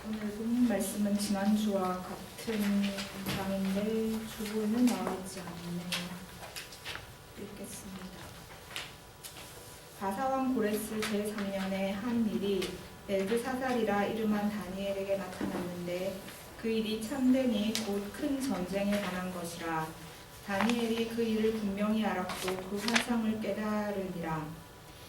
오늘 본 말씀은 지난주와 같은 장인데 주보에는 나와 있지 않네요. 읽겠습니다. 바사왕 고레스 제3년에 한 일이 벨드사살이라 이름한 다니엘에게 나타났는데 그 일이 참되니 곧 큰 전쟁에 관한 것이라. 다니엘이 그 일을 분명히 알았고 그 환상을 깨달으니라.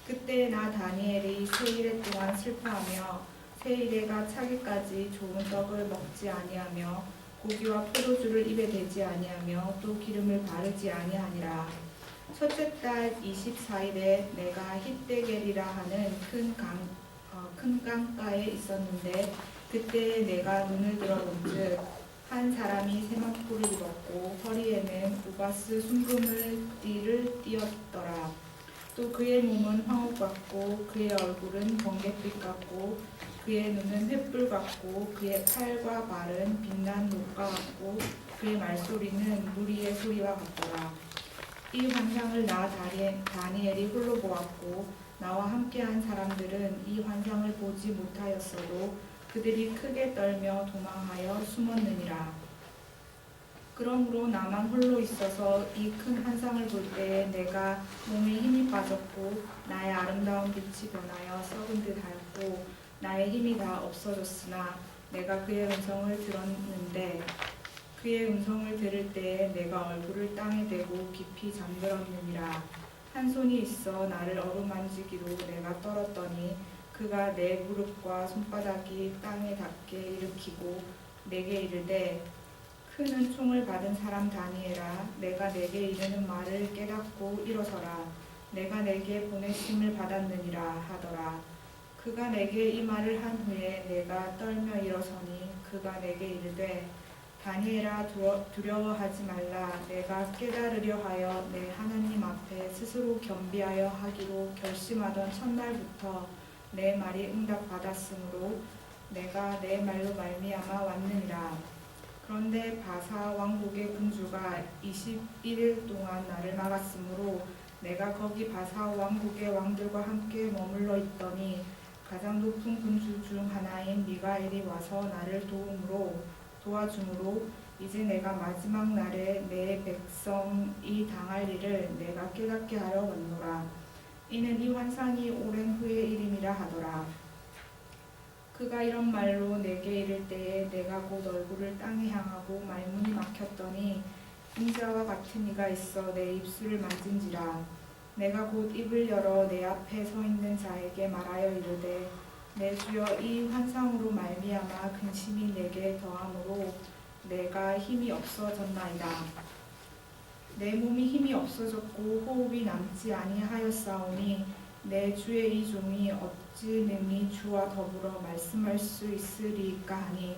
그때 나 다니엘이 세 일에 동안 슬퍼하며 세 일에가 차기까지 좋은 떡을 먹지 아니하며 고기와 포도주를 입에 대지 아니하며 또 기름을 바르지 아니하니라. 첫째 달 24일에 내가 hitdegel이라 하는 큰 강가에 있었는데 그때 내가 눈을 들어본즉 한 사람이 세마포를 입었고 허리에는 우바스 순금을 띠었더라. 또 그의 몸은 황옥 같고 그의 얼굴은 번갯빛 같고 그의 눈은 횃불 같고 그의 팔과 발은 빛난 녹과 같고 그의 말소리는 무리의 소리와 같더라. 이 환상을 나 다니엘이 홀로 보았고 나와 함께한 사람들은 이 환상을 보지 못하였어도 그들이 크게 떨며 도망하여 숨었느니라. 그러므로 나만 홀로 있어서 이 큰 환상을 볼 때에 내가 몸에 힘이 빠졌고 나의 아름다운 빛이 변하여 썩은 듯 하였고 나의 힘이 다 없어졌으나 내가 그의 음성을 들었는데 그의 음성을 들을 때에 내가 얼굴을 땅에 대고 깊이 잠들었느니라. 한 손이 있어 나를 어루만지기로 내가 떨었더니 그가 내 무릎과 손바닥이 땅에 닿게 일으키고 내게 이르되 큰 은총을 받은 사람 다니엘아, 내가 내게 이르는 말을 깨닫고 일어서라. 내가 내게 보내심을 받았느니라 하더라. 그가 내게 이 말을 한 후에 내가 떨며 일어서니 그가 내게 이르되 다니엘아, 두려워하지 말라. 내가 깨달으려 하여 내 하나님 앞에 스스로 겸비하여 하기로 결심하던 첫날부터 내 말이 응답받았으므로 내가 내 말로 말미암아 왔느니라. 그런데 바사 왕국의 군주가 21일 동안 나를 막았으므로 내가 거기 바사 왕국의 왕들과 함께 머물러 있더니 가장 높은 군주 중 하나인 미가엘이 와서 나를 도와주므로 이제 내가 마지막 날에 내 백성이 당할 일을 내가 깨닫게 하려 왔노라. 이는 이 환상이 오랜 후의 일임이라 하더라. 그가 이런 말로 내게 이를 때에 내가 곧 얼굴을 땅에 향하고 말문이 막혔더니 인자와 같은 이가 있어 내 입술을 만진지라. 내가 곧 입을 열어 내 앞에 서 있는 자에게 말하여 이르되 내 주여, 이 환상으로 말미암아 근심이 내게 더하므로 내가 힘이 없어졌나이다. 내 몸이 힘이 없어졌고 호흡이 남지 아니하였사오니 내 주의 이 종이 어찌 능히 주와 더불어 말씀할 수 있으리까 하니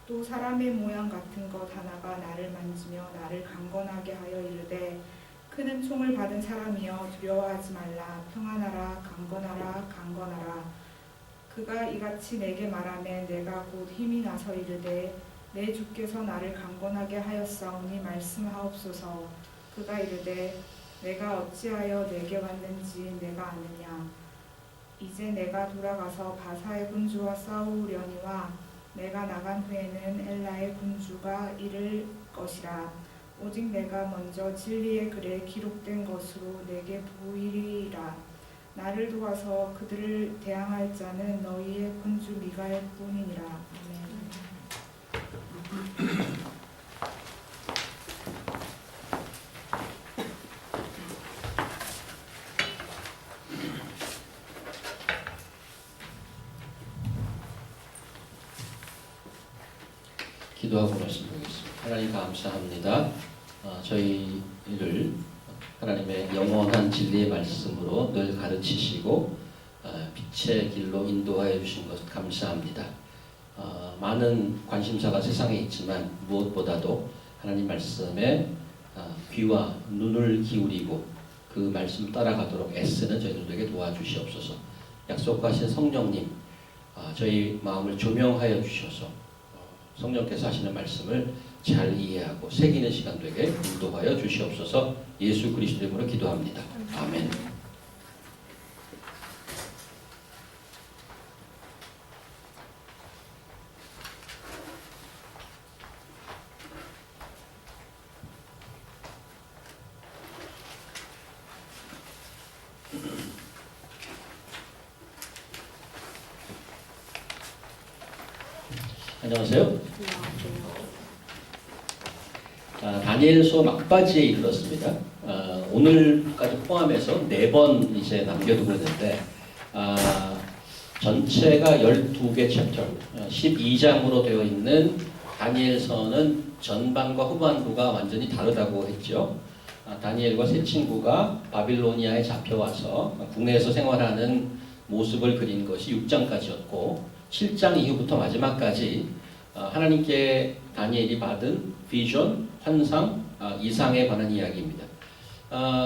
또 사람의 모양 같은 것 하나가 나를 만지며 나를 강건하게 하여 이르되 큰 은총을 받은 사람이여, 두려워하지 말라. 평안하라. 강건하라. 강건하라. 그가 이같이 내게 말하매 내가 곧 힘이 나서 이르되 내 주께서 나를 강건하게 하였사오니 말씀하옵소서. 그가 이르되 내가 어찌하여 내게 왔는지 내가 아느냐. 이제 내가 돌아가서 바사의 군주와 싸우려니와 내가 나간 후에는 엘라의 군주가 이를 것이라. 오직 내가 먼저 진리의 글에 기록된 것으로 내게 보이리라. 나를 도와서 그들을 대항할 자는 너희의 군주 미가엘 뿐이니라. 아멘. 기도하고 말씀드리겠습니다. 하나님 감사합니다. 저희를 하나님의 영원한 진리의 말씀으로 늘 가르치시고 빛의 길로 인도하여 주신 것 감사합니다. 많은 관심사가 세상에 있지만 무엇보다도 하나님 말씀에 귀와 눈을 기울이고 그 말씀 따라가도록 애쓰는 저희들에게 도와주시옵소서. 약속하신 성령님, 저희 마음을 조명하여 주셔서 성령께서 하시는 말씀을 잘 이해하고 새기는 시간 되게 인도하여 주시옵소서. 예수 그리스도 이름으로 기도합니다. 아멘. 안녕하세요. 다니엘서 막바지에 이르렀습니다. 오늘까지 포함해서 4번 이제 남겨두고 있는데 전체가 12개 챕터, 12장으로 되어 있는 다니엘서는 전반과 후반부가 완전히 다르다고 했죠. 다니엘과 세 친구가 바빌로니아에 잡혀와서 궁에서 생활하는 모습을 그린 것이 6장까지였고 7장 이후부터 마지막까지 하나님께 다니엘이 받은 비전, 환상, 이상에 관한 이야기입니다.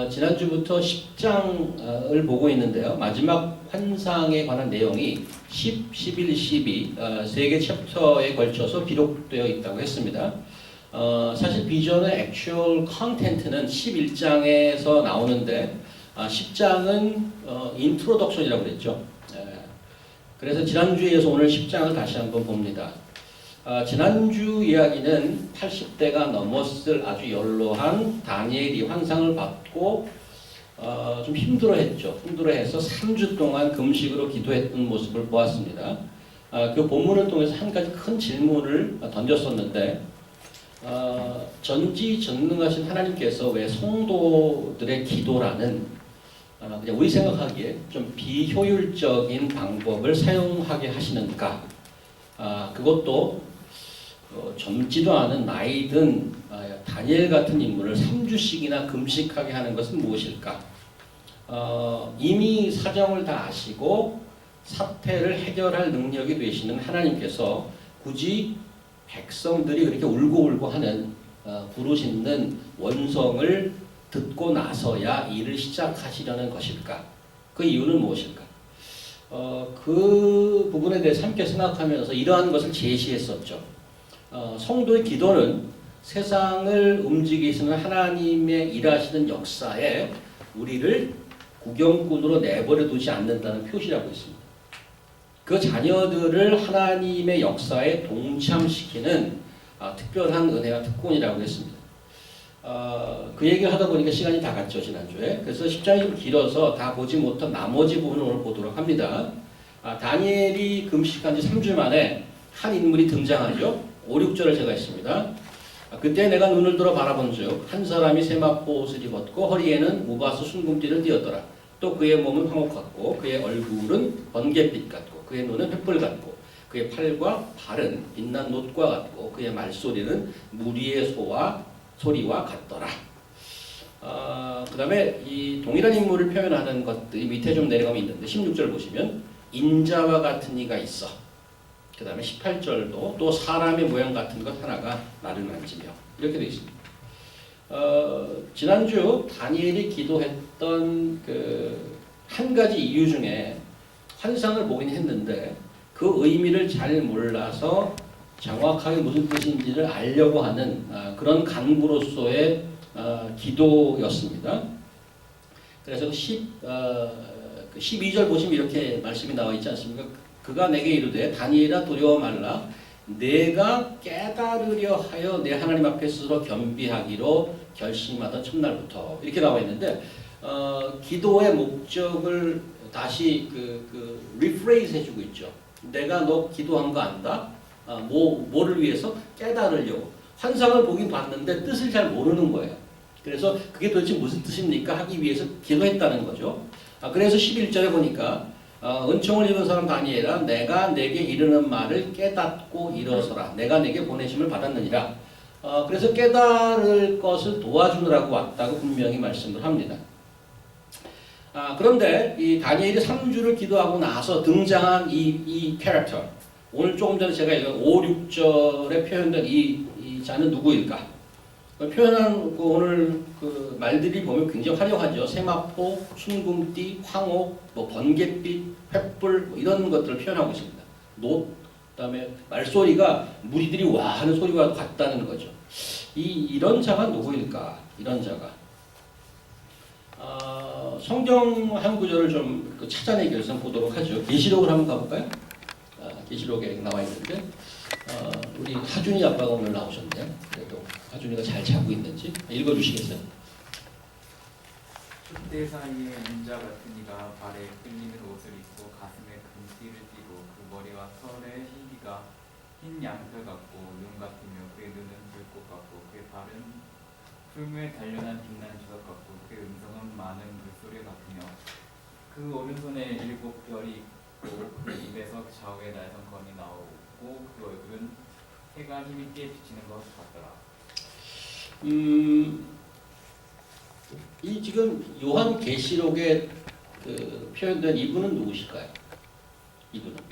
지난주부터 10장을 보고 있는데요. 마지막 환상에 관한 내용이 10, 11, 12 3개 챕터에 걸쳐서 기록되어 있다고 했습니다. 사실 비전의 액츄얼 컨텐트는 11장에서 나오는데 10장은 인트로덕션이라고 그랬죠. 그래서 지난주에서 오늘 10장을 다시 한번 봅니다. 지난주 이야기는 80대가 넘었을 아주 연로한 다니엘이 환상을 받고 좀 힘들어했죠. 힘들어해서 3주 동안 금식으로 기도했던 모습을 보았습니다. 그 본문을 통해서 한 가지 큰 질문을 던졌었는데 전지전능하신 하나님께서 왜 성도들의 기도라는 그냥 우리 생각하기에 좀 비효율적인 방법을 사용하게 하시는가? 그것도 젊지도 않은 나이 든 다니엘 같은 인물을 3주씩이나 금식하게 하는 것은 무엇일까? 이미 사정을 다 아시고 사태를 해결할 능력이 되시는 하나님께서 굳이 백성들이 그렇게 울고 하는 부르짖는 원성을 듣고 나서야 일을 시작하시려는 것일까? 그 이유는 무엇일까? 그 부분에 대해서 함께 생각하면서 이러한 것을 제시했었죠. 성도의 기도는 세상을 움직이시는 하나님의 일하시는 역사에 우리를 구경꾼으로 내버려 두지 않는다는 표시라고 했습니다. 그 자녀들을 하나님의 역사에 동참시키는 특별한 은혜와 특권이라고 했습니다. 그 얘기를 하다 보니까 시간이 다 갔죠, 지난주에. 그래서 10장이 좀 길어서 다 보지 못한 나머지 부분을 오늘 보도록 합니다. 다니엘이 금식한 지 3주 만에 한 인물이 등장하죠. 5, 6절을 제가 했습니다. 그때 내가 눈을 들어 바라본 즉 한 사람이 세마포 옷을 입었고 허리에는 무바스 순금띠를 띠었더라. 또 그의 몸은 황옥 같고 그의 얼굴은 번갯빛 같고 그의 눈은 횃불 같고 그의 팔과 발은 빛난 놋과 같고 그의 말소리는 무리의 소리와 같더라. 그 다음에 이 동일한 인물을 표현하는 것들이 밑에 좀 내려가면 있는데 16절 보시면 인자와 같은 이가 있어. 그 다음에 18절도 또 사람의 모양 같은 것 하나가 나를 만지며 이렇게 되어 있습니다. 지난주 다니엘이 기도했던 그 한 가지 이유 중에 환상을 보긴 했는데 그 의미를 잘 몰라서 정확하게 무슨 뜻인지를 알려고 하는 그런 간구로서의 기도였습니다. 그래서 12절 보시면 이렇게 말씀이 나와 있지 않습니까? 그가 내게 이르되 다니엘아 두려워 말라 내가 깨달으려 하여 내 하나님 앞에 스스로 겸비하기로 결심하던 첫날부터 이렇게 나와 있는데 기도의 목적을 다시 리프레이즈 해주고 있죠. 내가 너 기도한 거 안다? 뭐를 위해서? 깨달으려고. 환상을 보긴 봤는데 뜻을 잘 모르는 거예요. 그래서 그게 도대체 무슨 뜻입니까? 하기 위해서 기도했다는 거죠. 그래서 11절에 보니까 은총을 입은 사람 다니엘아 내가 내게 이르는 말을 깨닫고 일어서라. 내가 내게 보내심을 받았느니라. 그래서 깨달을 것을 도와주느라고 왔다고 분명히 말씀을 합니다. 그런데 이 다니엘이 3주를 기도하고 나서 등장한 이 캐릭터 오늘 조금 전에 제가 읽은 5, 6절에 표현된 이 자는 누구일까? 표현한 오늘 그 말들이 보면 굉장히 화려하죠. 세마포, 순금띠, 황옥, 번갯빛, 횃불 이런 것들을 표현하고 있습니다. 놋, 그다음에 말소리가 무리들이 와 하는 소리와 같다는 거죠. 이런 자가 누구일까? 이런 자가 성경 한 구절을 좀 찾아내기 위해서 보도록 하죠. 계시록을 한번 가볼까요? 계시록에 나와 있는데 우리 하준이 아빠가 오늘 나오셨네요. 그래도 하준이가 잘 자고 있는지 읽어주시겠어요? 그때 사이에 인자 같은 이가 발에 끌리는 옷을 입고 가슴에 금띠를 띠고 그 머리와 털에 희기가 흰 양털 같고 눈 같으며 그의 눈은 불꽃 같고 그의 발은 풀무에 단련한 빛난 주석 같고 그의 음성은 많은 물소리 같으며 그 오른손에 7별이 있고 그 입에서 좌우에 날성건이 나오고 그 얼굴은 해가 힘있게 비치는 것 같더라. 이 지금 요한 계시록에 그 표현된 이분은 누구실까요? 이분은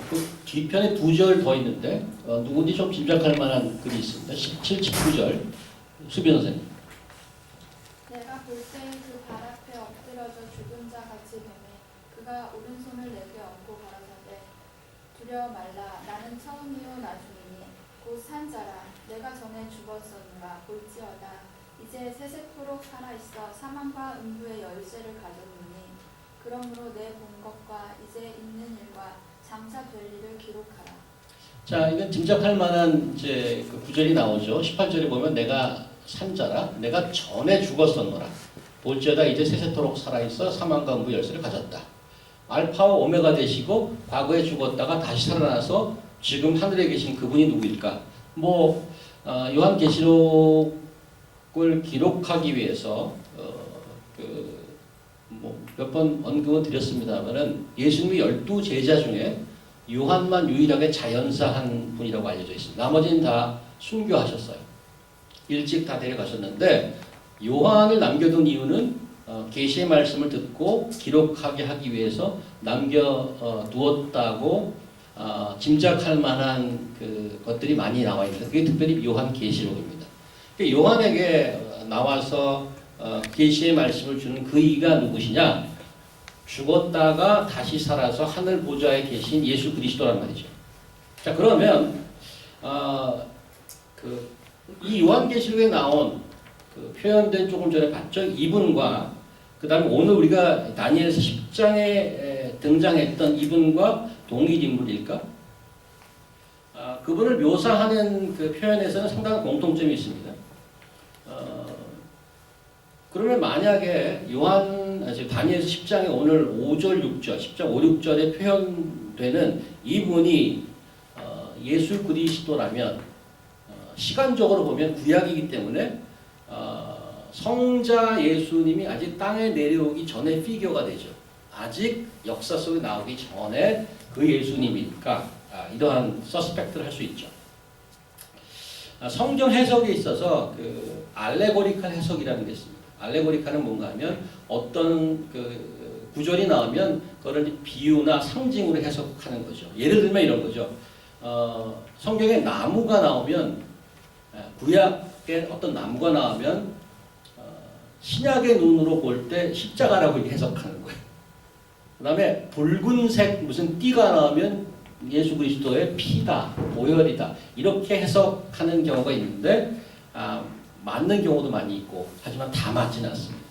그 뒤편에 2절 더 있는데 누군지 좀 짐작할 만한 글이 있습니다. 17, 19절 수빈 선생님. 내가 볼 때 그 발 앞에 엎드려져 죽은 자 같이 뱀에 그가 오른손을 내게 얹고 가라사대 두려워 말라 나는 처음이요 나중이니 곧 산 자라 내가 전에 죽었었노라 볼지어다 이제 세세토록 살아있어 사망과 음부의 열쇠를 가졌노니 그러므로 내 본 것과 이제 있는 일과 장차 될 일을 기록하라. 자, 이건 짐작할 만한 이제 그 구절이 나오죠. 18절에 보면 내가 산자라, 내가 전에 죽었었노라. 볼지어다 이제 세세토록 살아있어 사망과 음부 열쇠를 가졌다. 알파와 오메가 되시고 과거에 죽었다가 다시 살아나서 지금 하늘에 계신 그분이 누구일까? 요한계시록을 기록하기 위해서 몇 번 언급은 드렸습니다만은 예수님의 12제자 중에 요한만 유일하게 자연사한 분이라고 알려져 있습니다. 나머지는 다 순교하셨어요. 일찍 다 데려가셨는데 요한을 남겨둔 이유는 계시의 말씀을 듣고 기록하게 하기 위해서 남겨두었다고 짐작할 만한 그 것들이 많이 나와 있는데 그게 특별히 요한계시록입니다. 요한에게 나와서 계시의 말씀을 주는 그이가 누구시냐? 죽었다가 다시 살아서 하늘 보좌에 계신 예수 그리스도란 말이죠. 자, 그러면 이 요한계시록에 나온 그 표현된 조금 전에 봤죠? 이분과 그 다음에 오늘 우리가 다니엘서 10장에 등장했던 이분과 동일 인물일까? 그분을 묘사하는 그 표현에서는 상당한 공통점이 있습니다. 그러면 만약에 다니엘서 10장에 오늘 5절, 6절, 10장 5, 6절에 표현되는 이분이 예수 그리스도라면 시간적으로 보면 구약이기 때문에 성자 예수님이 아직 땅에 내려오기 전에 피규어가 되죠. 아직 역사 속에 나오기 전에 그 예수님이니까 이러한 서스펙트를 할 수 있죠. 성경 해석에 있어서 그 알레고리칼 해석이라는 게 있습니다. 알레고리칼은 뭔가 하면 어떤 그 구절이 나오면 그걸 비유나 상징으로 해석하는 거죠. 예를 들면 이런 거죠. 성경에 나무가 나오면 구약에 어떤 나무가 나오면 신약의 눈으로 볼 때 십자가라고 해석하는 거예요. 그 다음에 붉은색 무슨 띠가 나오면 예수 그리스도의 피다, 보혈이다 이렇게 해석하는 경우가 있는데 맞는 경우도 많이 있고 하지만 다 맞지는 않습니다.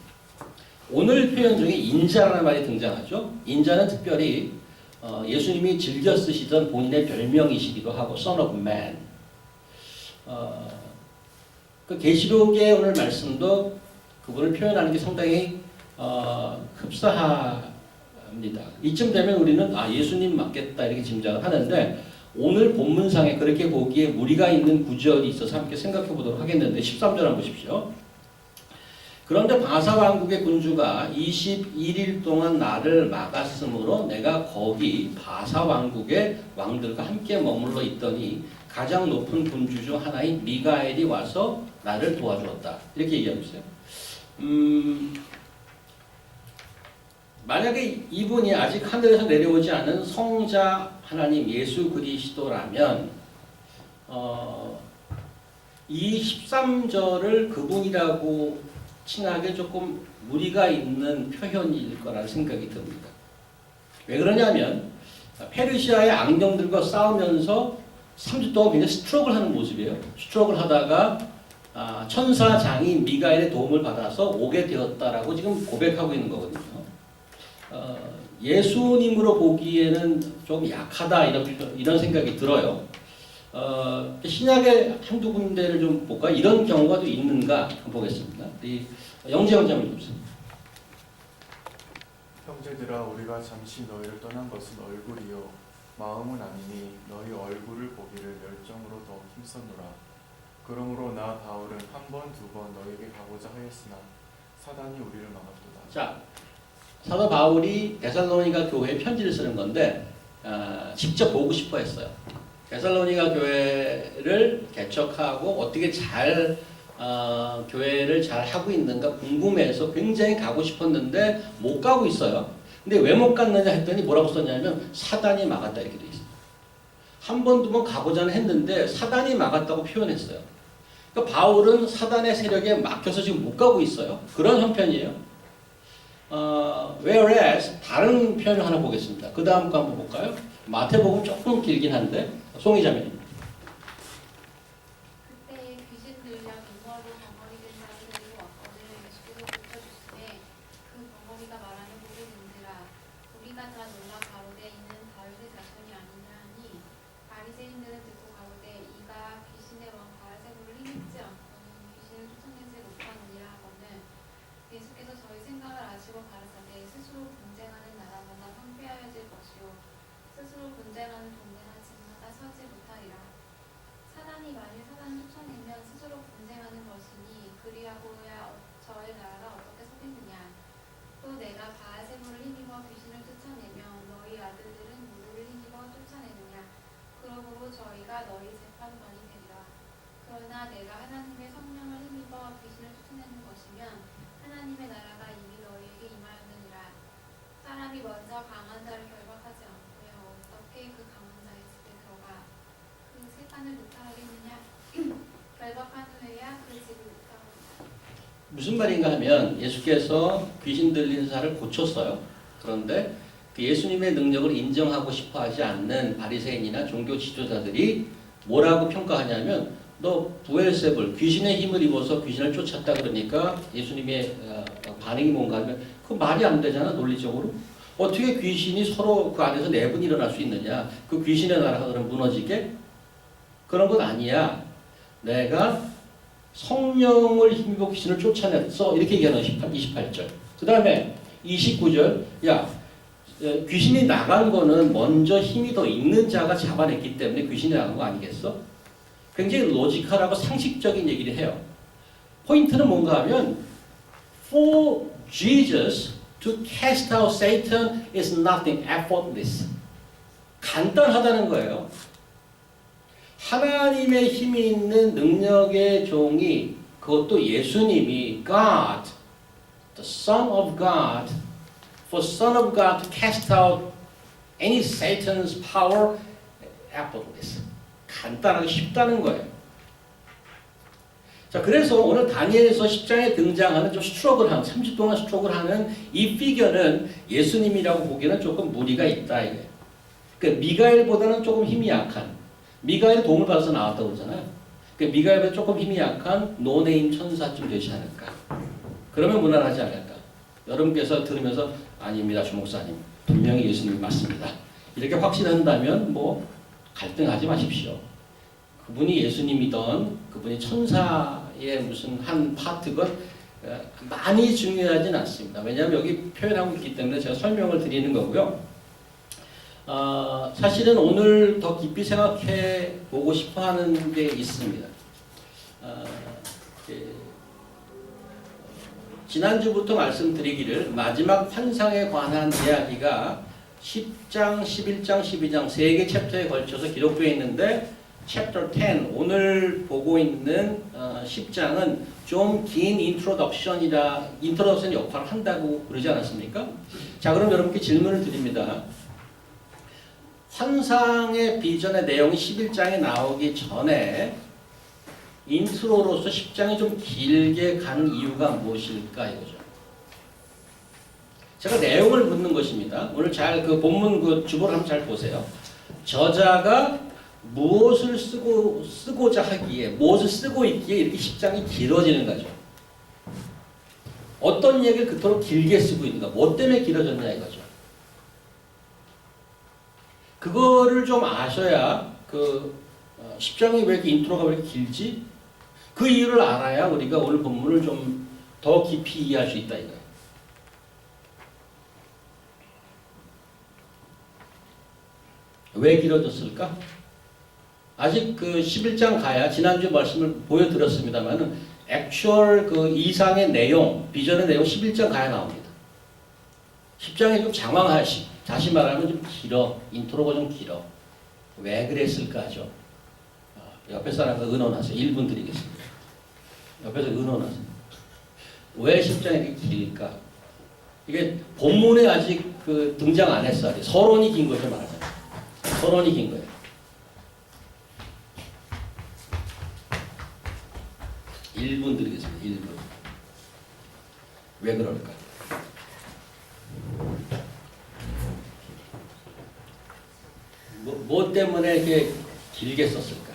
오늘 표현 중에 인자라는 말이 등장하죠. 인자는 특별히 예수님이 즐겨 쓰시던 본인의 별명이시기도 하고 Son of Man. 그 계시록의 오늘 말씀도 그분을 표현하는 게 상당히 흡사합니다. 이쯤 되면 우리는 예수님 맞겠다 이렇게 짐작을 하는데 오늘 본문상에 그렇게 보기에 무리가 있는 구절이 있어서 함께 생각해 보도록 하겠는데 13절 한번 보십시오. 그런데 바사 왕국의 군주가 21일 동안 나를 막았으므로 내가 거기 바사 왕국의 왕들과 함께 머물러 있더니 가장 높은 군주 중 하나인 미가엘이 와서 나를 도와주었다. 이렇게 얘기하고 있어요. 만약에 이분이 아직 하늘에서 내려오지 않은 성자 하나님 예수 그리스도라면 이 13절을 그분이라고 칭하기 조금 무리가 있는 표현일 거라는 생각이 듭니다. 왜 그러냐면 페르시아의 악령들과 싸우면서 3주 동안 굉장히 스트럭을 하는 모습이에요. 스트럭을 하다가 천사 장인 미가엘의 도움을 받아서 오게 되었다라고 지금 고백하고 있는 거거든요. 예수님으로 보기에는 좀 약하다 이런 생각이 들어요. 신약의 한두 군데를 좀 볼까? 이런 경우가 또 있는가 한번 보겠습니다. 영재 한번 보세요. 형제들아 우리가 잠시 너희를 떠난 것은 얼굴이요 마음은 아니니 너희 얼굴을 보기를 열정으로 더욱 힘썼노라. 그러므로 나 바울은 한 번 두 번 너에게 가고자 하였으나 사단이 우리를 막았도다. 자, 사도 바울이 데살로니가 교회에 편지를 쓰는 건데 직접 보고 싶어 했어요. 데살로니가 교회를 개척하고 어떻게 잘 교회를 잘 하고 있는가 궁금해서 굉장히 가고 싶었는데 못 가고 있어요. 근데 왜 못 갔느냐 했더니 뭐라고 썼냐면 사단이 막았다 이렇게 돼 있어요. 한 번, 두 번 가고자는 했는데 사단이 막았다고 표현했어요. 그러니까 바울은 사단의 세력에 막혀서 지금 못 가고 있어요. 그런 형편이에요. Whereas 다른 표현을 하나 보겠습니다. 그 다음 거 한번 볼까요? 마태복음 조금 길긴 한데 송이자매님. 그때 귀신 들려 빈머리 벙어리 된 자를 데리고 왔거늘 예수께서 고쳐주시되 그 벙어리가 말하는 복을 듣느라 우리가 다 놀라 가로되 이는 다윗의 자손이 아니냐 하니 바리새인들은 듣고 가로되 이가 귀신의 왕 바알세불을 힘입지 않고는 귀신을 쫓아내지 못하느니라 하거늘 예수께서 저희 생각을 아시고 가르사대 스스로 분쟁하는 나라마다 황폐하여질 것이요 스스로 분쟁하는 동네나 집마다 서지 못하리라. 사단이 만일 사단을 쫓아내면 스스로 분쟁하는 것이니 그리하고야 저의 나라가 어떻게 서겠느냐. 또 내가 바알세불을 힘입어 귀신을 쫓아내면 너희 아들들은 누구를 힘입어 쫓아내느냐. 그러므로 저희가 너희 재판관이 되리라. 그러나 내가 하나님의 성령을 힘입어 귀신을 쫓아내는 것이면 하나님의 나라가 이미 너희에게 임하였느니라. 사람이 먼저 강한 자를 결박하지 않고요 어떻게 그 강한 자의 집에 들어가 그 세간을 못하겠느냐. 결박한 후에야 그 집을 못하겠느냐. 무슨 말인가 하면 예수께서 귀신 들린 사람을 고쳤어요. 그런데 그 예수님의 능력을 인정하고 싶어 하지 않는 바리새인이나 종교 지도자들이 뭐라고 평가하냐면 너 부엘세불 귀신의 힘을 입어서 귀신을 쫓았다 그러니까 예수님의 반응이 뭔가 하면 그 말이 안 되잖아 논리적으로. 어떻게 귀신이 서로 그 안에서 내분이 일어날 수 있느냐. 그 귀신의 나라가 그럼 무너지게? 그런 건 아니야. 내가 성령을 힘입어 귀신을 쫓아냈어. 이렇게 얘기하는 28절. 그 다음에 29절. 야, 귀신이 나간 거는 먼저 힘이 더 있는 자가 잡아냈기 때문에 귀신이 나간 거 아니겠어? 굉장히 로지컬하고 상식적인 얘기를 해요. 포인트는 뭔가 하면 For Jesus to cast out Satan is nothing effortless. 간단하다는 거예요. 하나님의 힘이 있는 능력의 종이 그것도 예수님이 God, the Son of God, for Son of God to cast out any Satan's power effortless. 간단하게 쉽다는 거예요. 자, 그래서 오늘 다니엘에서 10장에 등장하는 좀 스트로크를 하는 30 동안 스트로크를 하는 이 피겨는 예수님이라고 보기에는 조금 무리가 있다 이거예요. 그러니까 미가엘보다는 조금 힘이 약한 미가엘 도움을 받아서 나왔다고 그러잖아요. 그러니까 미가엘보다 조금 힘이 약한 노네임 천사쯤 되지 않을까. 그러면 무난하지 않을까. 여러분께서 들으면서 아닙니다 주목사님 분명히 예수님이 맞습니다. 이렇게 확신한다면 뭐 갈등하지 마십시오. 그분이 예수님이던 그분이 천사의 무슨 한 파트건 많이 중요하진 않습니다. 왜냐하면 여기 표현하고 있기 때문에 제가 설명을 드리는 거고요. 사실은 오늘 더 깊이 생각해 보고 싶어 하는 게 있습니다. 지난주부터 말씀드리기를 마지막 환상에 관한 이야기가 10장, 11장, 12장 세 개 챕터에 걸쳐서 기록되어 있는데 챕터 10 오늘 보고 있는 10장은 좀 긴 인트로덕션 역할을 한다고 그러지 않았습니까? 자, 그럼 여러분께 질문을 드립니다. 환상의 비전의 내용이 11장에 나오기 전에 인트로로서 10장이 좀 길게 가는 이유가 무엇일까 이거죠. 제가 내용을 묻는 것입니다. 오늘 잘 그 본문 그 주보를 한번 잘 보세요. 저자가 무엇을 쓰고자 하기에 무엇을 쓰고 있기에 이렇게 10장이 길어지는 거죠. 어떤 얘기를 그토록 길게 쓰고 있는가? 뭐 때문에 길어졌냐 이거죠. 그거를 좀 아셔야 그 10장이 왜 이렇게 인트로가 왜 이렇게 길지? 그 이유를 알아야 우리가 오늘 본문을 좀 더 깊이 이해할 수 있다 이거예요. 왜 길어졌을까? 아직 그 11장 가야 지난주 말씀을 보여드렸습니다만은 액츄얼 그 이상의 내용, 비전의 내용 11장 가야 나옵니다. 10장이 좀 장황하시, 다시 말하면 좀 길어, 인트로가 좀 길어. 왜 그랬을까죠? 옆에 사람과 의논하세요. 1분 드리겠습니다. 옆에서 의논하세요. 왜 10장이 이렇게 길까? 이게 본문에 아직 그 등장 안 했어. 아직. 서론이 긴 거죠, 말하자면. 서론이 긴 거예요. 1분 드리겠습니다. 1분. 왜 그럴까? 뭐 때문에 이렇게 길게 썼을까?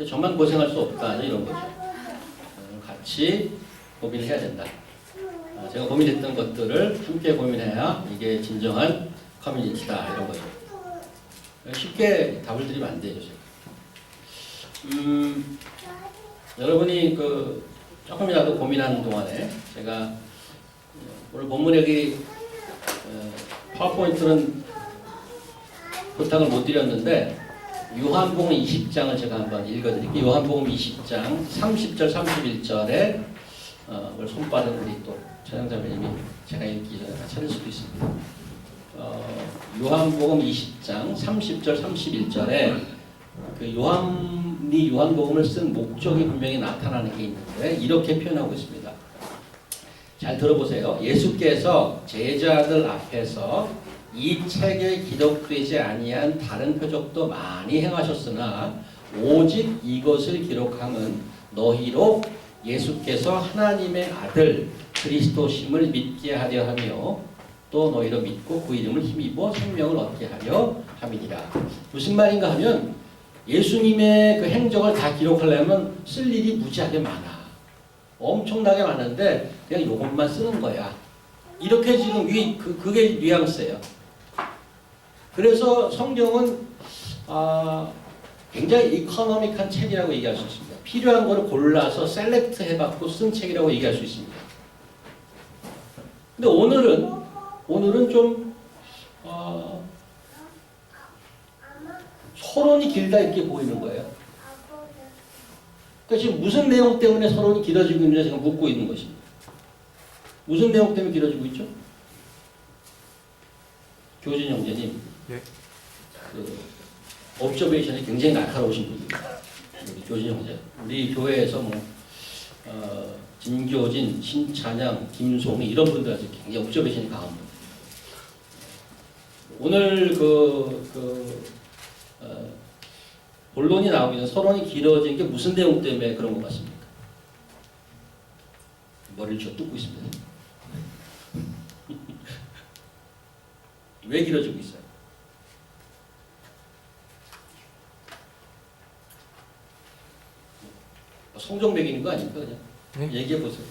저만 고생할 수 없다. 이런 거죠. 같이 고민을 해야 된다. 제가 고민했던 것들을 함께 고민해야 이게 진정한 커뮤니티다. 이런 거죠. 쉽게 답을 드리면 안 되죠. 여러분이 그 조금이라도 고민하는 동안에 제가 오늘 본문 여기 파워포인트는 부탁을 못 드렸는데 요한복음 20장을 제가 한번 읽어드릴게요. 요한복음 20장 30절 31절에 우리 손빠른 우리 또 차장자매님이 제가 읽기 전에 찾을 수도 있습니다. 요한복음 20장 30절 31절에 그 요한복음을 쓴 목적이 분명히 나타나는 게 있는데 이렇게 표현하고 있습니다. 잘 들어보세요. 예수께서 제자들 앞에서 이 책에 기록되지 아니한 다른 표적도 많이 행하셨으나 오직 이것을 기록함은 너희로 예수께서 하나님의 아들 그리스도심을 믿게 하려 하며 또 너희로 믿고 그 이름을 힘입어 생명을 얻게 하려 함이니라. 무슨 말인가 하면 예수님의 그 행적을 다 기록하려면 쓸 일이 무지하게 많아. 엄청나게 많은데 그냥 이것만 쓰는 거야. 이렇게 지금 그게 뉘앙스예요. 그래서 성경은 굉장히 이코노믹한 책이라고 얘기할 수 있습니다. 필요한 거를 골라서 셀렉트 해갖고 쓴 책이라고 얘기할 수 있습니다. 근데 오늘은 좀 서론이 길다 이렇게 보이는 거예요. 그러니까 지금 무슨 내용 때문에 서론이 길어지고 있는지 제가 묻고 있는 것입니다. 무슨 내용 때문에 길어지고 있죠? 교진 형제님, 예. 그 옵저베이션이 굉장히 날카로우신 분입니다. 우리 교진 형제, 우리 교회에서 김교진, 신찬양, 김송이 이런 분들한테 굉장히 옵저베이션이 강한 분. 오늘 본론이 나오기 전 서론이 길어진 게 무슨 내용 때문에 그런 것 같습니까? 머리를 쥐어 뜯고 있습니다. 왜 길어지고 있어요? 성경 배경인 거 아닙니까? 그냥 네? 얘기해 보세요.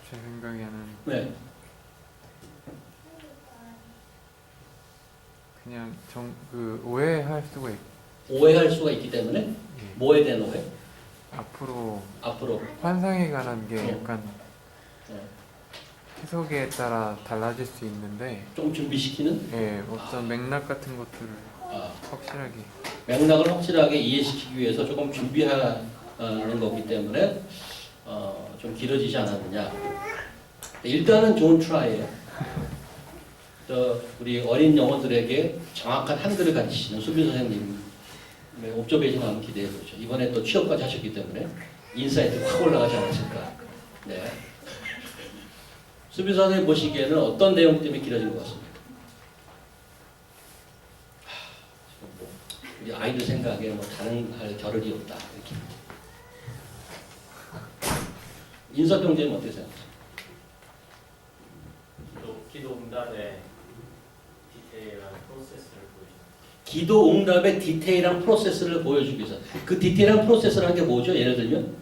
제 생각에는 네. 그냥 오해할 수가 오해할 수가 있기 때문에 예. 뭐에 대한 오해? 앞으로 앞으로 환상에 관한 게 어. 약간 어, 해석에 따라 달라질 수 있는데 좀 준비시키는 어떤 맥락 같은 것들을 아, 확실하게 맥락을 확실하게 이해시키기 위해서 조금 준비하는 거기 때문에 좀 길어지지 않았느냐. 일단은 좋은 트라이예요. 우리 어린 영혼들에게 정확한 한글을 가르치시는 수빈 선생님 옵저베이션 한번 기대해 보죠. 이번에 또 취업까지 하셨기 때문에 인사이트 확 올라가지 않았을까. 네. 수빈 선생님 보시기에는 어떤 내용 때문에 길어진 것 같습니까? 우리 아이들 생각에 다른 할 겨를이 없다. 이렇게. 인사병제는 어떻게 생각하세요? 기도 응답의 디테일한 프로세스를 보여줍니다. 기도 응답의 디테일한 프로세스를 보여주기 위해서 그 디테일한 프로세스라는 게 뭐죠? 예를 들면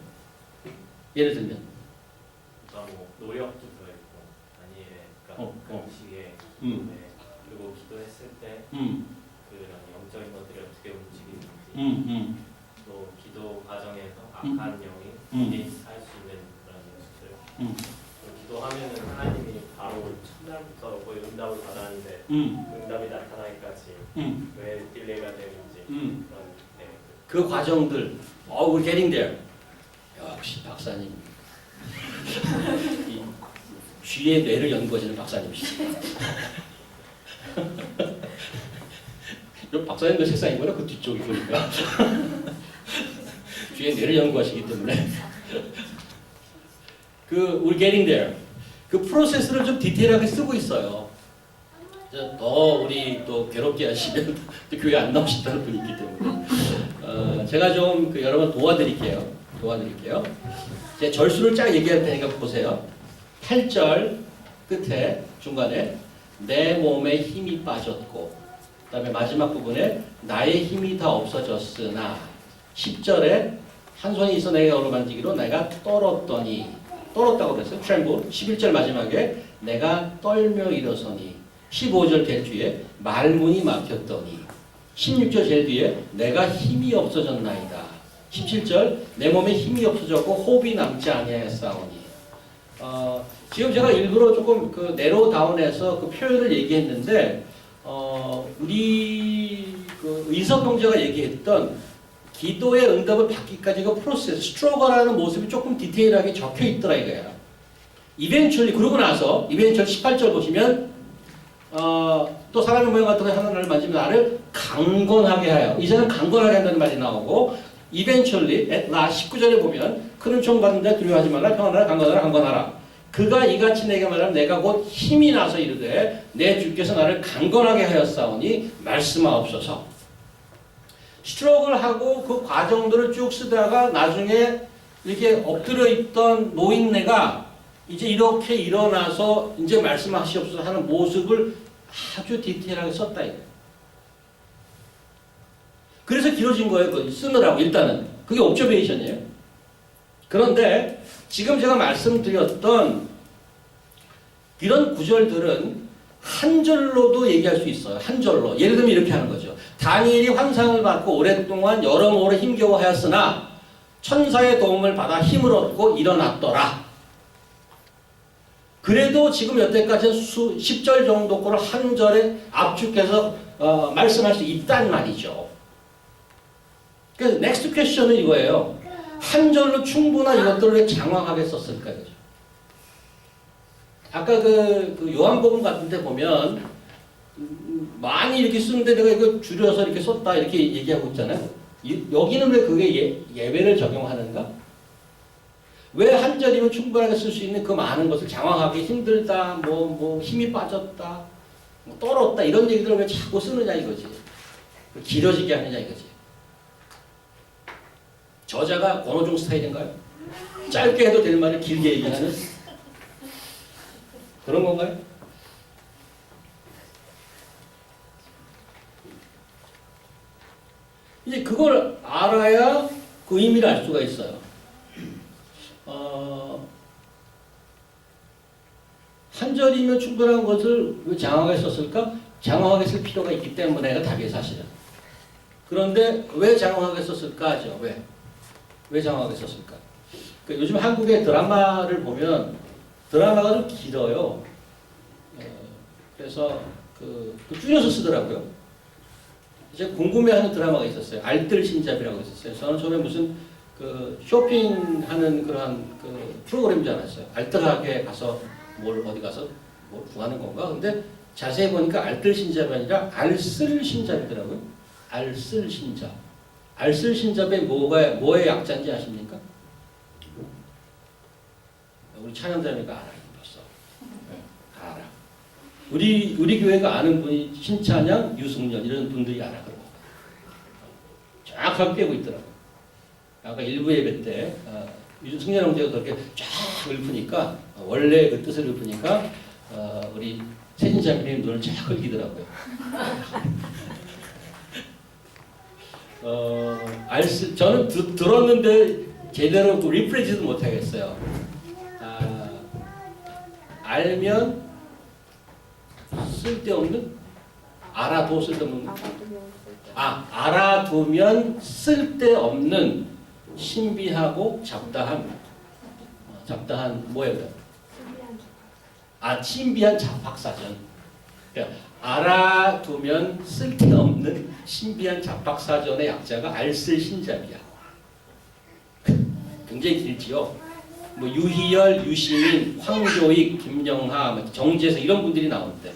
그러니까 뭐 노력도 들어있고 다니엘의 그러니까 음식에 그리고 기도했을 때 그런 영적인 것들이 어떻게 움직이는지 또 기도 과정에서 음. 악한 영이 음. 할 수 있는 그런 연습들. 음. 기도하면은 하나님이 바로 첫날부터 거의 응답을 받았는데 응답이 나타나기까지 왜 딜레이가 되는지 그런 내용들. 그 과정들, we're getting there. 역시 박사님. 이 쥐의 뇌를 연구하시는 박사님이시죠. 박사님도 세상이구나, 그 뒤쪽이 보니까. 쥐의 뇌를 연구하시기 때문에. we're getting there. 그 프로세스를 좀 디테일하게 쓰고 있어요. 더 우리 또 괴롭게 하시면 또 교회 안 나오신다는 분이 있기 때문에 제가 좀 여러분 도와드릴게요. 제 절수를 쫙 얘기할 테니까 보세요. 8절 끝에 중간에 내 몸에 힘이 빠졌고, 그 다음에 마지막 부분에 나의 힘이 다 없어졌으나, 10절에 한 손이 있어 내가 어루만지기로 내가 떨었다고 그랬어요. 트렘블. 11절 마지막에 내가 떨며 일어서니, 15절 제일 뒤에 말문이 막혔더니, 16절 제일 뒤에 내가 힘이 없어졌나이다. 17절 내 몸에 힘이 없어졌고 호흡이 남지 아니하였사오니. 지금 제가 일부러 조금 내로 다운해서 그 표현을 얘기했는데 우리 의석 형제가 얘기했던 기도의 응답을 받기까지 그 프로세스, 스트러거라는 모습이 조금 디테일하게 적혀 있더라 이거야. 이벤츄얼리 그러고 나서 이벤츄얼 18절 보시면 또 사람의 모양 같은 거 하나를 만지면 나를 강건하게 하여. 이제는 강건하게 한다는 말이 나오고 eventually at last 19절에 보면 그는 총받는데 두려워하지 말라 평안하라 강건하라. 그가 이같이 내게 말하면 내가 곧 힘이 나서 이르되 내 주께서 나를 강건하게 하였사오니 말씀하옵소서. 스트로크하고 그 과정들을 쭉 쓰다가 나중에 이렇게 엎드려 있던 노인네가 이제 이렇게 일어나서 이제 말씀하시옵소서 하는 모습을 아주 디테일하게 썼다 이거예요. 그래서 길어진 거예요. 쓰느라고 일단은. 그게 옵저베이션이에요. 그런데 지금 제가 말씀드렸던 이런 구절들은 한 절로도 얘기할 수 있어요. 한 절로. 예를 들면 이렇게 하는 거죠. 다니엘이 환상을 받고 오랫동안 여러모로 힘겨워하였으나 천사의 도움을 받아 힘을 얻고 일어났더라. 그래도 지금 여태까지는 10절 정도 거를 한 절에 압축해서 말씀할 수 있단 말이죠. 그래서 넥스트 퀘스천은 이거예요. 한 절로 충분한 이것들을 왜 장황하게 썼을까? 아까 그 요한복음 같은 데 보면 많이 이렇게 쓰는데 내가 이거 줄여서 이렇게 썼다 이렇게 얘기하고 있잖아요. 여기는 왜 그게 예배를 적용하는가? 왜 한 절이면 충분하게 쓸 수 있는 그 많은 것을 장황하게 힘들다, 힘이 빠졌다, 떨었다 이런 얘기들을 왜 자꾸 쓰느냐 이거지. 길어지게 하느냐 이거지. 저자가 권호중 스타일인가요? 짧게 해도 될 말을 길게 얘기하는 그런 건가요? 이제 그걸 알아야 그 의미를 알 수가 있어요. 한 절이면 충분한 것을 왜 장황하게 썼을까? 장황하게 쓸 필요가 있기 때문에가 답이에요, 사실은. 그런데 왜 장황하게 썼을까 하죠. 왜 장황하게 썼을까? 그러니까 요즘 한국의 드라마를 보면 드라마가 좀 길어요. 그래서 줄여서 쓰더라고요. 이제 궁금해하는 드라마가 있었어요. 알뜰신잡이라고 있었어요. 저는 처음에 무슨 쇼핑하는 그런 프로그램인 줄 알았어요. 알뜰하게 가서 어디 가서 뭘 구하는 건가? 근데 자세히 보니까 알뜰신잡이 아니라 알쓸신잡이더라고요. 알쓸신잡. 알쓸신잡의 뭐의 약자인지 아십니까? 우리 찬양자매가 알아요. 벌써. 네, 다 알아. 우리 교회가 아는 분이 신찬양, 유승년 이런 분들이 알아. 정확하게 빼고 있더라고요. 아까 일부 예배 때 유승년 형제가 그렇게 쫙 읊으니까 원래 그 뜻을 읊으니까 우리 세진자매님 눈을 쫙 흘기더라고요. 저는 들었는데 제대로 리프레시도 못하겠어요. 알면 쓸데없는 알아도 쓸데없는 알아두면 쓸데없는 신비하고 잡다한 뭐예요? 신비한 잡학사전. 그러니까 알아두면 쓸데없는 신비한 잡학사전의 약자가 알쓸신잡이야. 굉장히 길지요. 뭐 유희열, 유시민, 황교익, 김영하, 정재석 이런 분들이 나오는데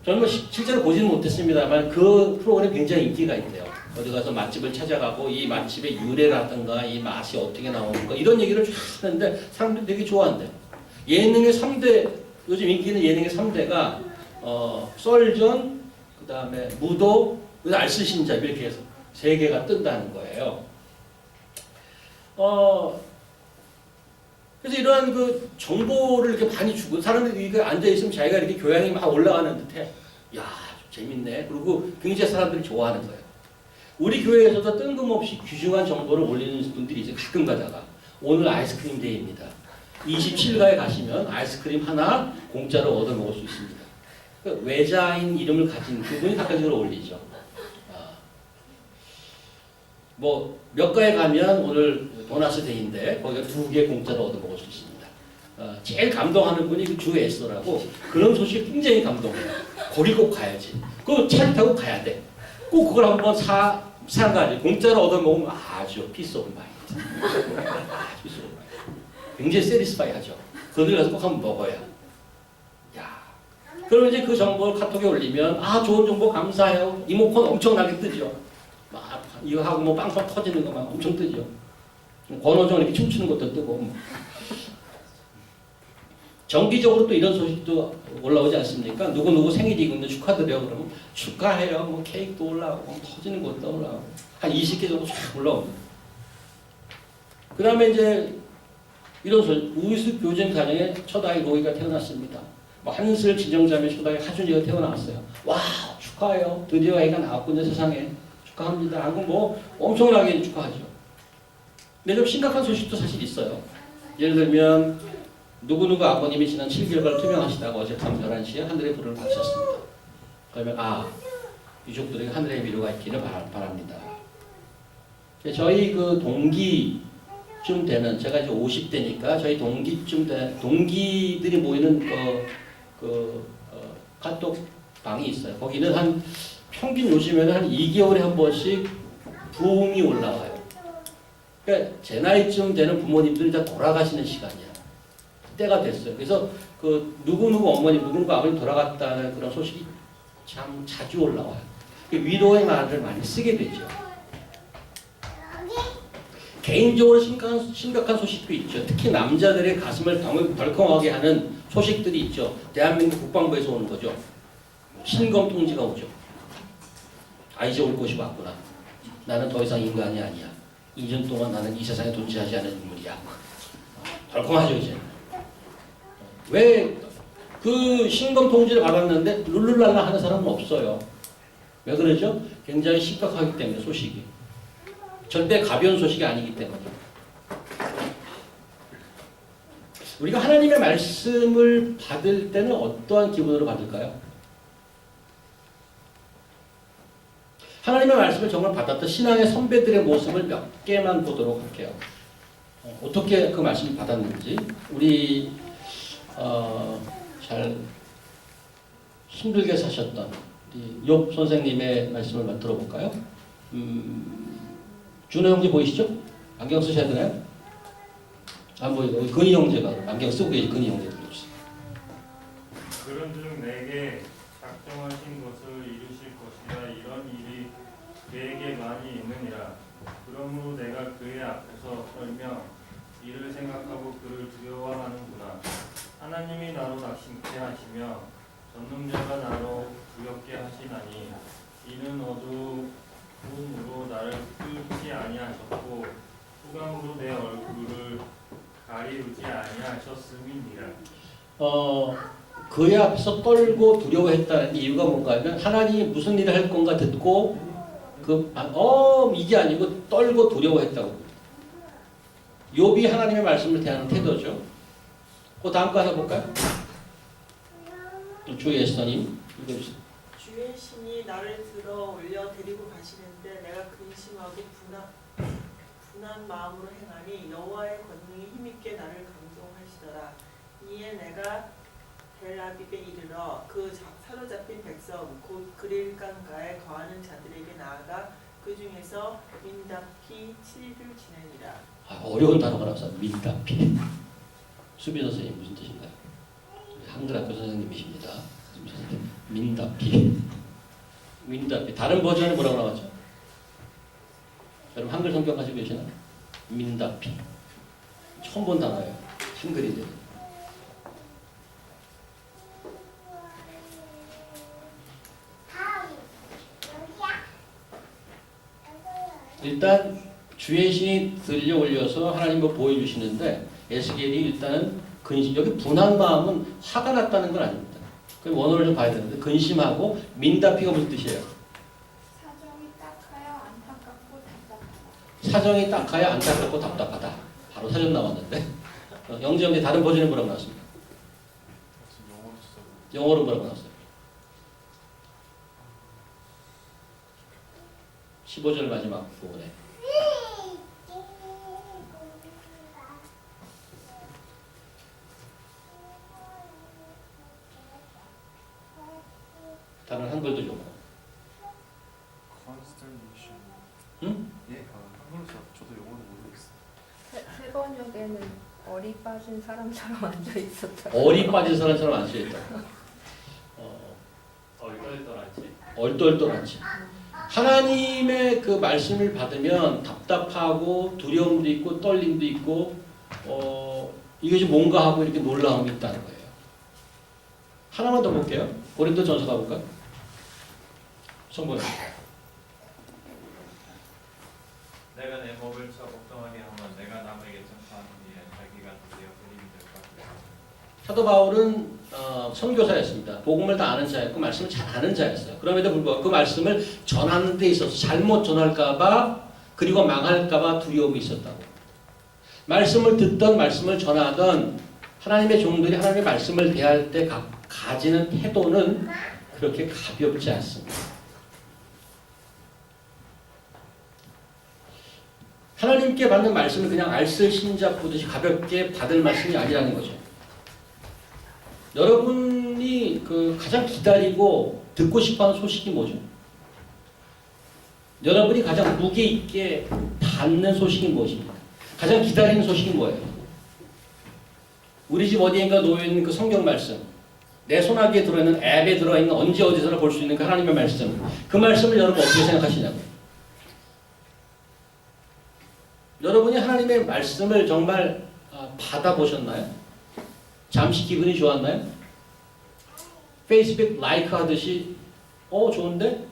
저는 뭐 실제로 보지는 못했습니다만 그 프로그램 굉장히 인기가 있대요. 어디 가서 맛집을 찾아가고 이 맛집의 유래라든가 이 맛이 어떻게 나오는가 이런 얘기를 쭉 하는데 사람들이 되게 좋아한대요. 예능의 3대, 요즘 인기 있는 예능의 3대가 썰전, 그 다음에 무도, 알쓸신잡 이렇게 해서 3개가 뜬다는 거예요. 그래서 이러한 그 정보를 이렇게 많이 주고 사람들이 이렇게 앉아있으면 자기가 이렇게 교양이 막 올라가는 듯해. 야, 재밌네. 그리고 굉장히 사람들이 좋아하는 거예요. 우리 교회에서도 뜬금없이 귀중한 정보를 올리는 분들이 이제 가끔 가다가 오늘 아이스크림 데이입니다. 27가에 가시면 아이스크림 하나 공짜로 얻어 먹을 수 있습니다. 그러니까 외자인 이름을 가진 그분이 가끔적으로 올리죠. 뭐 몇 가에 가면 오늘 도나스 데이인데 거기가 2개 공짜로 얻어 먹을 수 있습니다. 제일 감동하는 분이 그 주 에스더라고 그런 소식 굉장히 감동해요. 거기 꼭 가야지. 그 차를 타고 가야 돼. 꼭 그걸 한번 사가지고 공짜로 얻어 먹으면 아주 피스 오브 마인드. 피스 오브 마인드. 굉장히 세리스파이 하죠. 그들 가서 꼭 한번 먹어야. 야. 그러면 이제 그 정보를 카톡에 올리면 좋은 정보 감사해요. 이모콘 엄청나게 뜨죠. 막 이거 하고 뭐 빵빵 터지는 거 막 엄청 뜨죠. 권호정 이렇게 춤추는 것도 뜨고. 정기적으로 또 이런 소식도 올라오지 않습니까? 누구 생일이군요. 축하드려요. 그러면 축하해요. 뭐 케이크도 올라오고 터지는 것도 올라오고 한 20개 정도 쫙 올라옵니다. 그 다음에 이제 이런 소식. 우이숙 교진 가정에 첫 아이 로이가 태어났습니다. 뭐 한슬 진정자매 첫 아이 하준이가 태어났어요. 와 축하해요. 드디어 애가 나왔군요 세상에. 축하합니다. 하고 뭐 엄청나게 축하하죠. 근데 좀 심각한 소식도 사실 있어요. 예를 들면 누구누구 아버님이 지난 7개월간 투명하시다고 어제 밤 11시에 하늘의 불을 밝히셨습니다. 그러면 유족들에게 하늘의 위로가 있기를 바랍니다. 저희 그 동기쯤 되는 제가 이제 50대니까 저희 동기쯤 되는 동기들이 모이는 카톡 방이 있어요. 거기는 한 평균 요즘에는 한 2개월에 한 번씩 부흥이 올라와요. 그러니까 제 나이쯤 되는 부모님들이 다 돌아가시는 시간이야. 때가 됐어요. 그래서 그 누구누구 어머님, 누구누구 아버님 돌아갔다는 그런 소식이 참 자주 올라와요. 위로의 말을 많이 쓰게 되죠. 개인적으로 심각한 소식도 있죠. 특히 남자들의 가슴을 덜컹하게 하는 소식들이 있죠. 대한민국 국방부에서 오는 거죠. 신검 통지가 오죠. 이제 올 곳이 왔구나. 나는 더 이상 인간이 아니야. 2년 동안 나는 이 세상에 존재하지 않은 인물이야. 덜컹하죠 이제. 왜 그 신검 통지를 받았는데 룰루랄라 하는 사람은 없어요. 왜 그러죠? 굉장히 심각하기 때문에 소식이. 절대 가벼운 소식이 아니기 때문에. 우리가 하나님의 말씀을 받을 때는 어떠한 기분으로 받을까요? 하나님의 말씀을 정말 받았던 신앙의 선배들의 모습을 몇 개만 보도록 할게요. 어떻게 그 말씀을 받았는지 우리 잘 힘들게 사셨던 욥 선생님의 말씀을 들어볼까요? 준호 형제 보이시죠? 안경 쓰셔야 되나요? 뭐 근희 형제가 안경 쓰고 계신 근희 형제 들어주세요. 그런즉 내게 작정하신 것을 이루실 것이라 이런 일이 그에게 많이 있느니라. 그러므로 내가 그의 앞에서 떨며 이를 생각하고 그를 두려워하는구나. 하나님이 나로 낙심케 하시며 전능자가 나로 두렵게 하시나니 이는 어두움으로 나를 끌지 아니하셨고 후감으로 내 얼굴을 가리우지 아니하셨음이니라. 그의 앞에서 떨고 두려워했다는 이유가 뭔가 하면 하나님이 무슨 일을 할 건가 듣고 이게 아니고 떨고 두려워했다고. 욥이 하나님의 말씀을 대하는 태도죠. 그 다음 거 하나 볼까요? 주 예수님 읽어주세요. 주의 신이 나를 들어 올려 데리고 가시는데 내가 근심하고 분한 마음으로 행하니 여호와의 권능이 힘있게 나를 강동하시더라. 이에 내가 델아빕에 이르러 그 사로잡힌 백성 곧 그릴강가에 거하는 자들에게 나아가 그 중에서 민답히 7일을 지내니라. 어려운 단어가 나와서 민답히. 수빈 선생님 무슨 뜻인가요? 한글학교 선생님이십니다. 민답히. 민답히. 다른 버전은 뭐라고 나왔죠? 여러분 한글 성경 가지고 계시나? 민답히. 처음 본 단어예요. 한글인데. 일단 주의 신이 들려 올려서 하나님을 보여주시는데 에스겔이 일단은 근심, 여기 분한 마음은 화가 났다는 건 아닙니다. 그 원어를 좀 봐야 되는데 근심하고 민답히가 무슨 뜻이에요? 사정이 딱하여 안타깝고 답답하다. 사정이 딱하여 안타깝고 답답하다. 바로 사전 나왔는데 영재형제 다른 버전에 뭐라고 나왔습니까? 영어로 뭐라고 나왔어요? 15절 마지막 부분에 다른 한글도 좋고. consternation. 응? 예, 한글로 저도 영어로 모르겠어요. 세 번역에는 어리 빠진 사람처럼 앉아 있었다. 어리 빠진 사람처럼 안 쓰였다. 얼떨떨하지. 얼떨떨하지. 하나님의 그 말씀을 받으면 답답하고 두려움도 있고 떨림도 있고 이것이 뭔가 하고 이렇게 놀라움이 있다는 거예요. 하나만 더 볼게요. 고린도전서 가볼까요? 성보님. 내가 내 법을 쳐 복종하게 하면 내가 남에게 전파하는 일에 자기가 드디어 그림이 될 것 같다. 사도 바울은 선교사였습니다. 복음을 다 아는 자였고 말씀을 잘 아는 자였어요. 그럼에도 불구하고 그 말씀을 전하는 데 있어서 잘못 전할까봐 그리고 망할까봐 두려움이 있었다고. 말씀을 듣던 말씀을 전하던 하나님의 종들이 하나님의 말씀을 대할 때 가지는 태도는 그렇게 가볍지 않습니다. 하나님께 받는 말씀을 그냥 알쓸 신자 보듯이 가볍게 받을 말씀이 아니라는 거죠. 여러분이 그 가장 기다리고 듣고 싶어하는 소식이 뭐죠? 여러분이 가장 무게 있게 받는 소식이 무엇입니까? 가장 기다리는 소식이 뭐예요? 우리 집 어디인가 놓여있는 그 성경 말씀, 내 손아귀에 들어있는 앱에 들어있는 언제 어디서나 볼 수 있는 그 하나님의 말씀, 그 말씀을 여러분 어떻게 생각하시냐고요? 여러분이 하나님의 말씀을 정말 받아보셨나요? 잠시 기분이 좋았나요? 페이스북 라이크 하듯이 좋은데?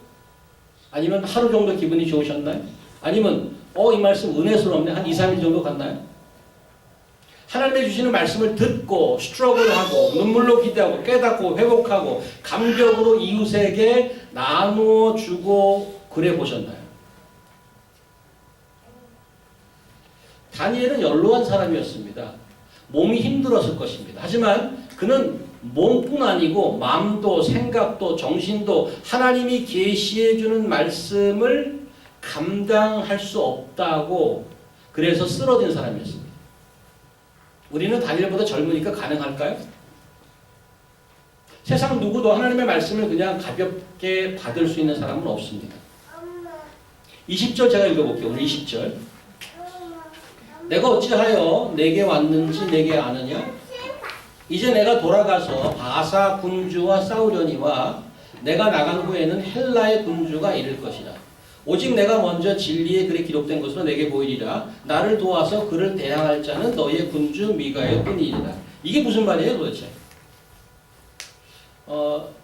아니면 하루 정도 기분이 좋으셨나요? 아니면 이 말씀 은혜스럽네. 한 2, 3일 정도 갔나요? 하나님의 주시는 말씀을 듣고 스트러글하고 눈물로 기대하고 깨닫고 회복하고 감격으로 이웃에게 나누어 주고 그래 보셨나요? 다니엘은 연로한 사람이었습니다. 몸이 힘들었을 것입니다. 하지만 그는 몸뿐 아니고 마음도 생각도 정신도 하나님이 계시해 주는 말씀을 감당할 수 없다고 그래서 쓰러진 사람이었습니다. 우리는 다니엘보다 젊으니까 가능할까요? 세상 누구도 하나님의 말씀을 그냥 가볍게 받을 수 있는 사람은 없습니다. 20절 제가 읽어볼게요. 오늘 20절. 내가 어찌하여 내게 왔는지 내게 아느냐? 이제 내가 돌아가서 바사 군주와 싸우려니와 내가 나간 후에는 헬라의 군주가 이를 것이라. 오직 내가 먼저 진리에 글에 기록된 것으로 내게 보이리라. 나를 도와서 그를 대항할 자는 너의 군주 미가엘 뿐이니라. 이게 무슨 말이에요 도대체?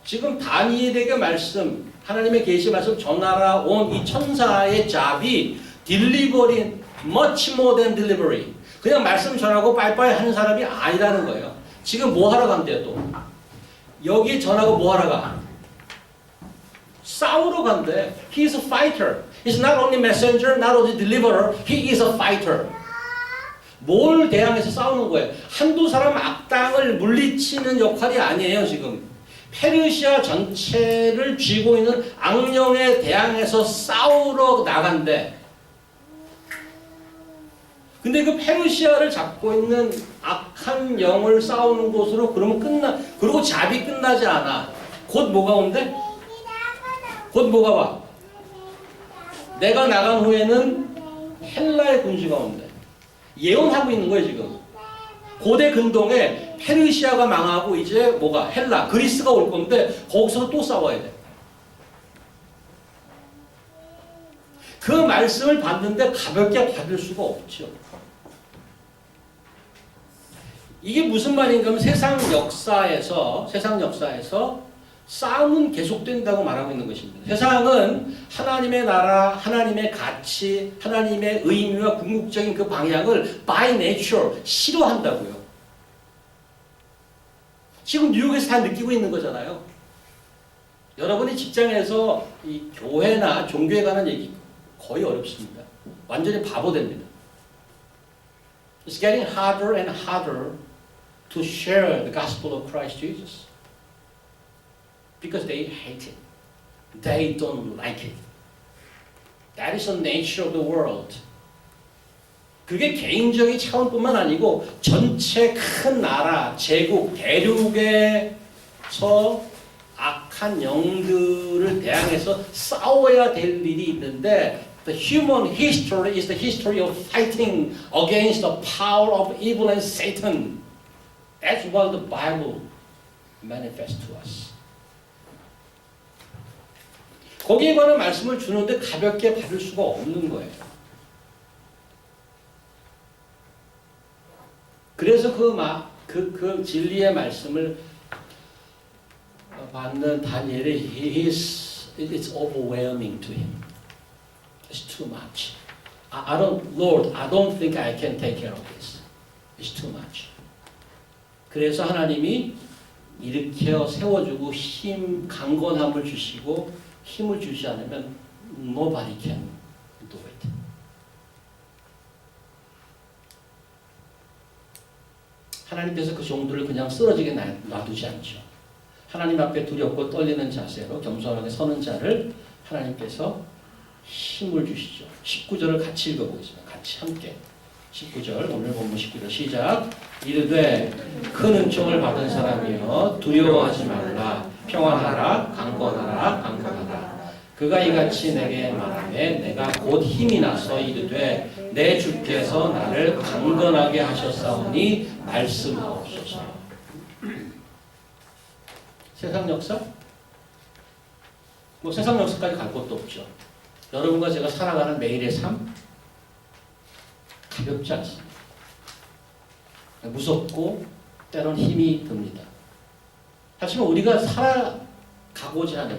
지금 다니엘에게 말씀, 하나님의 계시 말씀 전하라 온 이 천사의 잡이 딜리버리 much more than delivery. 그냥 말씀 전하고 빠이빠이 하는 사람이 아니라는 거예요. 지금 뭐 하러 간대요 또? 여기 전하고 뭐 하러 가? 싸우러 간대. He is a fighter. He's not only messenger, not only deliverer. He is a fighter. 뭘 대항해서 싸우는 거예요? 한두 사람 악당을 물리치는 역할이 아니에요 지금. 페르시아 전체를 쥐고 있는 악령에 대항해서 싸우러 나간대. 근데 그 페르시아를 잡고 있는 악한 영을 싸우는 곳으로 그러면 그리고 잡이 끝나지 않아. 곧 뭐가 온대? 곧 뭐가 와? 내가 나간 후에는 헬라의 군주가 온대. 예언하고 있는 거예요, 지금. 고대 근동에 페르시아가 망하고 이제 뭐가? 헬라, 그리스가 올 건데 거기서 또 싸워야 돼. 그 말씀을 받는데 가볍게 받을 수가 없죠. 이게 무슨 말인가 하면 세상 역사에서 싸움은 계속된다고 말하고 있는 것입니다. 세상은 하나님의 나라, 하나님의 가치, 하나님의 의미와 궁극적인 그 방향을 by nature 싫어한다고요. 지금 뉴욕에서 다 느끼고 있는 거잖아요. 여러분이 직장에서 이 교회나 종교에 관한 얘기 거의 어렵습니다. 완전히 바보 됩니다. It's getting harder and harder to share the gospel of Christ Jesus. Because they hate it. They don't like it. That is the nature of the world. 그게 개인적인 차원뿐만 아니고 전체 큰 나라, 제국, 대륙에서 악한 영들을 대항해서 싸워야 될 일이 있는데 The human history is the history of fighting against the power of evil and Satan. That's what the Bible manifests to us. 거기에 관한 말씀을 주는데 가볍게 받을 수가 없는 거예요. 그래서 그 진리의 말씀을 받는 다니엘이 it's overwhelming to him. It's too much. Lord, I don't think I can take care of this. It's too much. 그래서 하나님이 일으켜 세워주고 강건함을 주시고 힘을 주지 않으면 nobody can do it. 하나님께서 그 종들을 그냥 쓰러지게 놔두지 않죠. 하나님 앞에 두렵고 떨리는 자세로 겸손하게 서는 자를 하나님께서 힘을 주시죠. 19절을 같이 읽어보겠습니다. 같이 함께. 19절 오늘 본문 19절 시작. 이르되 큰 은총을 받은 사람이여 두려워하지 말라. 평안하라 강건하라 강건하라. 그가 이같이 내게 말하매 내가 곧 힘이 나서 이르되 내 주께서 나를 강건하게 하셨사오니 말씀하옵소서. 세상 역사? 뭐 세상 역사까지 갈 것도 없죠. 여러분과 제가 살아가는 매일의 삶 가볍지 않습니다. 무섭고 때론 힘이 듭니다. 하지만 우리가 살아가고자 하는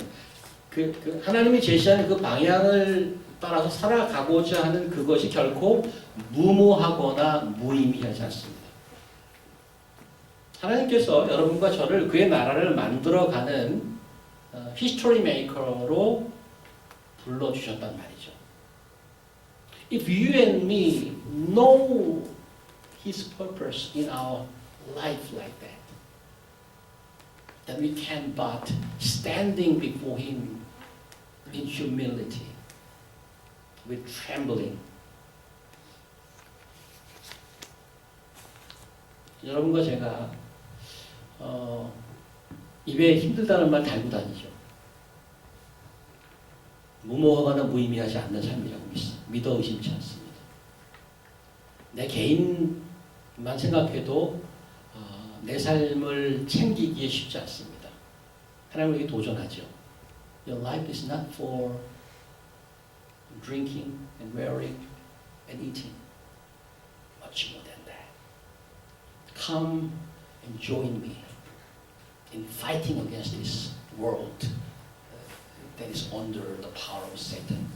하나님이 제시하는 그 방향을 따라서 살아가고자 하는 그것이 결코 무모하거나 무의미하지 않습니다. 하나님께서 여러분과 저를 그의 나라를 만들어가는 히스토리 메이커로 불러주셨단 말이죠. If you and me know His purpose in our life like that, then we can but standing before Him in humility, with trembling. 여러분과 제가 입에 힘들다는 말 달고 다니죠. 무모하거나 무의미하지 않는 삶이라고 믿어 의심치 않습니다. 내 개인만 생각해도 내 삶을 챙기기에 쉽지 않습니다. 하나님에게 도전하죠. Your life is not for drinking and wearing and eating. Much more than that. Come and join me in fighting against this world that is under the power of Satan.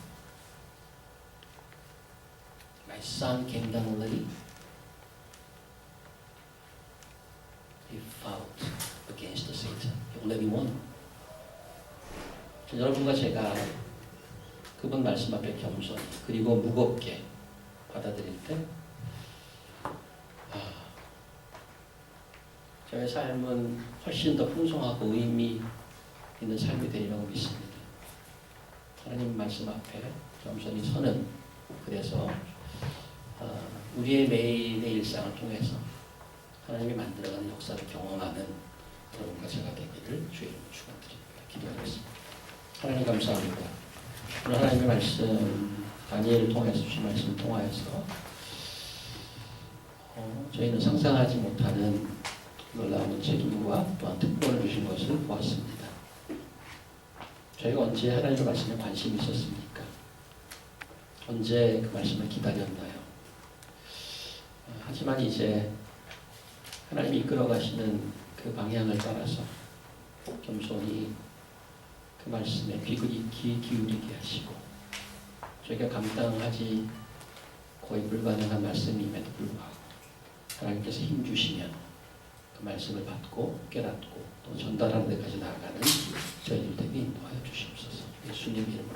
My son came down already. He fought against the Satan. He already won. 여러분과 제가 그분 말씀 앞에 겸손히 그리고 무겁게 받아들일 때 저의 삶은 훨씬 더 풍성하고 의미 있는 삶이 되리라고 믿습니다. 하나님 말씀 앞에 겸손히 서는, 그래서 우리의 매일의 일상을 통해서 하나님이 만들어가는 역사를 경험하는 여러분과 제가 되기를 주의 이름으로 축원드립니다. 기도하겠습니다. 하나님 감사합니다. 오늘 하나님의 말씀, 다니엘을 통해서 주신 말씀을 통하여서 저희는 상상하지 못하는 놀라운 책임과 또한 특권을 주신 것을 보았습니다. 저희가 언제 하나님의 말씀에 관심이 있었습니까? 언제 그 말씀을 기다렸나요? 하지만 이제 하나님이 이끌어 가시는 그 방향을 따라서 겸손히 그 말씀에 귀 기울이게 하시고, 저희가 감당하지 거의 불가능한 말씀임에도 불구하고 하나님께서 힘주시면 그 말씀을 받고 깨닫고 또 전달하는 데까지 나아가는 저희들 되게 인도하여 주시옵소서. 예수님 이름으로